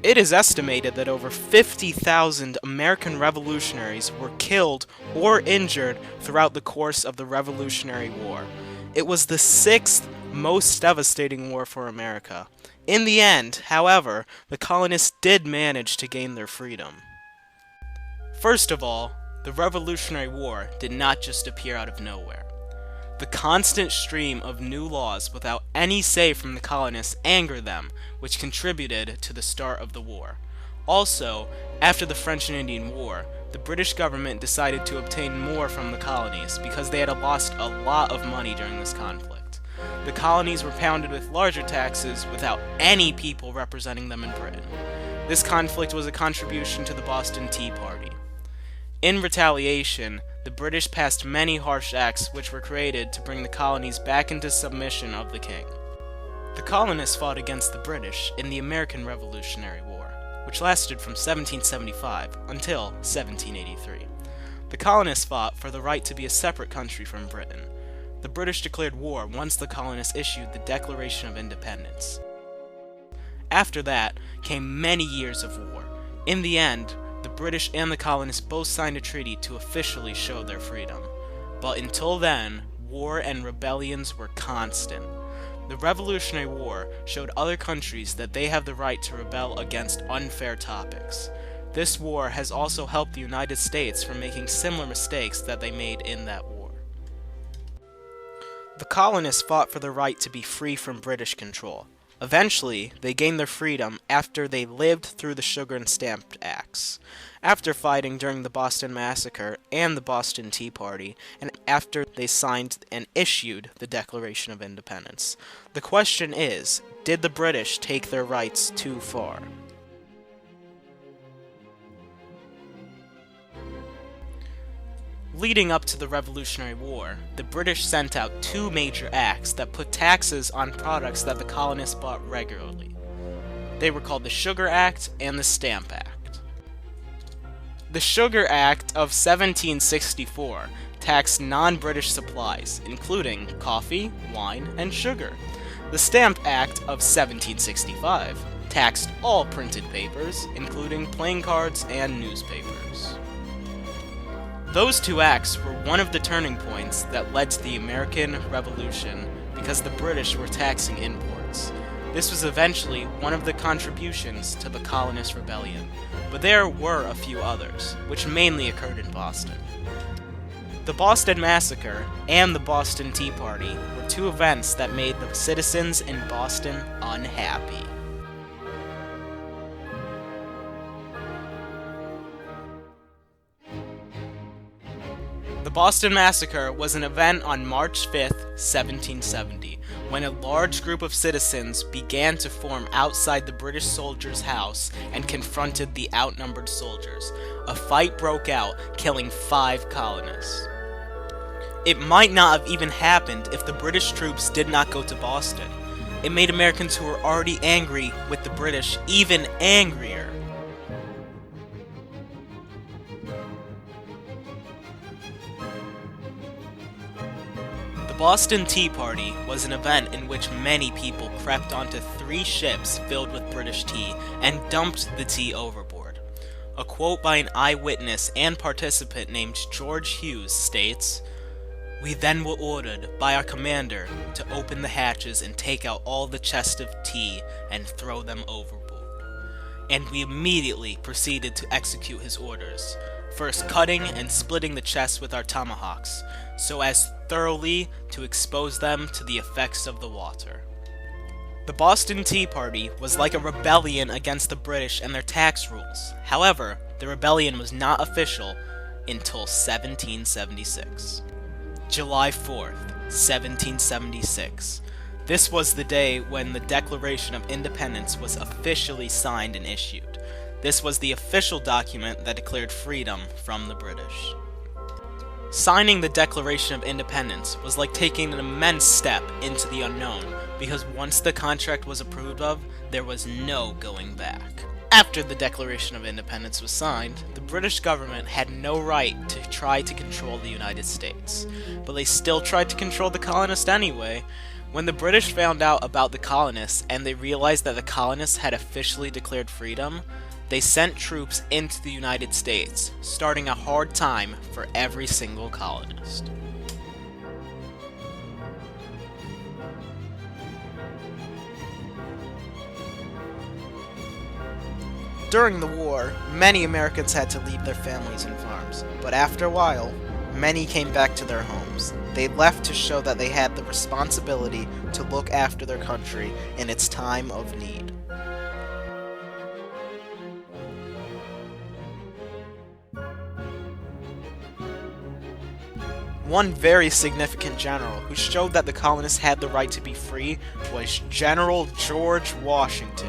It is estimated that over 50,000 American revolutionaries were killed or injured throughout the course of the Revolutionary War. It was the sixth most devastating war for America. In the end, however, the colonists did manage to gain their freedom. First of all, the Revolutionary War did not just appear out of nowhere. The constant stream of new laws without any say from the colonists angered them, which contributed to the start of the war. Also, after the French and Indian War, the British government decided to obtain more from the colonies because they had lost a lot of money during this conflict. The colonies were pounded with larger taxes without any people representing them in Britain. This conflict was a contribution to the Boston Tea Party. In retaliation, the British passed many harsh acts which were created to bring the colonies back into submission of the king. The colonists fought against the British in the American Revolutionary War, which lasted from 1775 until 1783. The colonists fought for the right to be a separate country from Britain. The British declared war once the colonists issued the Declaration of Independence. After that came many years of war. In the end, the British and the colonists both signed a treaty to officially show their freedom. But until then, war and rebellions were constant. The Revolutionary War showed other countries that they have the right to rebel against unfair topics. This war has also helped the United States from making similar mistakes that they made in that war. The colonists fought for the right to be free from British control. Eventually, they gained their freedom after they lived through the Sugar and Stamp Acts, after fighting during the Boston Massacre and the Boston Tea Party, and after they signed and issued the Declaration of Independence. The question is, did the British take their rights too far? Leading up to the Revolutionary War, the British sent out two major acts that put taxes on products that the colonists bought regularly. They were called the Sugar Act and the Stamp Act. The Sugar Act of 1764 taxed non-British supplies, including coffee, wine, and sugar. The Stamp Act of 1765 taxed all printed papers, including playing cards and newspapers. Those two acts were one of the turning points that led to the American Revolution because the British were taxing imports. This was eventually one of the contributions to the colonist rebellion, but there were a few others, which mainly occurred in Boston. The Boston Massacre and the Boston Tea Party were two events that made the citizens in Boston unhappy. The Boston Massacre was an event on March 5, 1770, when a large group of citizens began to form outside the British soldiers' house and confronted the outnumbered soldiers. A fight broke out, killing 5 colonists. It might not have even happened if the British troops did not go to Boston. It made Americans who were already angry with the British even angrier. The Boston Tea Party was an event in which many people crept onto 3 ships filled with British tea and dumped the tea overboard. A quote by an eyewitness and participant named George Hughes states, "We then were ordered by our commander to open the hatches and take out all the chests of tea and throw them overboard. And we immediately proceeded to execute his orders, first cutting and splitting the chests with our tomahawks, so as thoroughly to expose them to the effects of the water." The Boston Tea Party was like a rebellion against the British and their tax rules. However, the rebellion was not official until 1776. July 4th, 1776. This was the day when the Declaration of Independence was officially signed and issued. This was the official document that declared freedom from the British. Signing the Declaration of Independence was like taking an immense step into the unknown, because once the contract was approved of, there was no going back. After the Declaration of Independence was signed, the British government had no right to try to control the United States, but they still tried to control the colonists anyway. When the British found out about the colonists and they realized that the colonists had officially declared freedom, they sent troops into the United States, starting a hard time for every single colonist. During the war, many Americans had to leave their families and farms, but after a while, many came back to their homes. They left to show that they had the responsibility to look after their country in its time of need. One very significant general who showed that the colonists had the right to be free was General George Washington.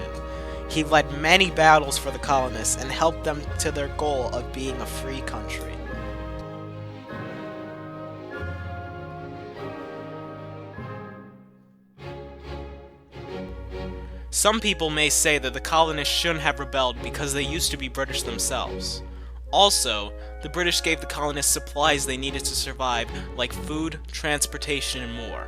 He led many battles for the colonists and helped them to their goal of being a free country. Some people may say that the colonists shouldn't have rebelled because they used to be British themselves. Also, the British gave the colonists supplies they needed to survive, like food, transportation, and more.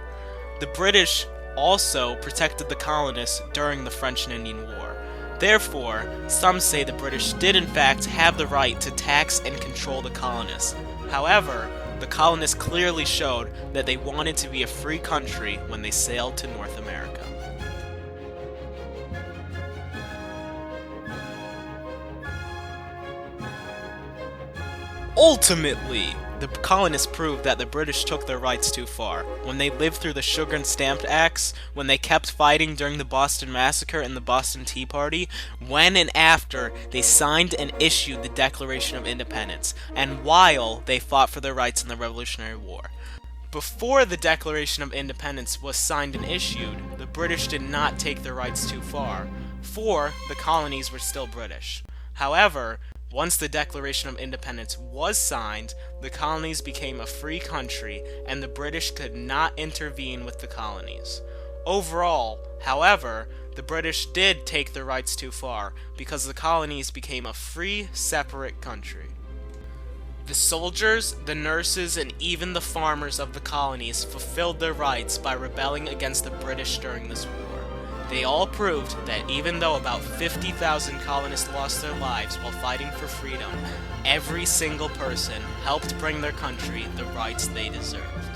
The British also protected the colonists during the French and Indian War. Therefore, some say the British did in fact have the right to tax and control the colonists. However, the colonists clearly showed that they wanted to be a free country when they sailed to North America. Ultimately, the colonists proved that the British took their rights too far. When they lived through the Sugar and Stamp Acts, when they kept fighting during the Boston Massacre and the Boston Tea Party, when and after they signed and issued the Declaration of Independence, and while they fought for their rights in the Revolutionary War. Before the Declaration of Independence was signed and issued, the British did not take their rights too far, for the colonies were still British. However, once the Declaration of Independence was signed, the colonies became a free country, and the British could not intervene with the colonies. Overall, however, the British did take their rights too far, because the colonies became a free, separate country. The soldiers, the nurses, and even the farmers of the colonies fulfilled their rights by rebelling against the British during this war. They all proved that even though about 50,000 colonists lost their lives while fighting for freedom, every single person helped bring their country the rights they deserved.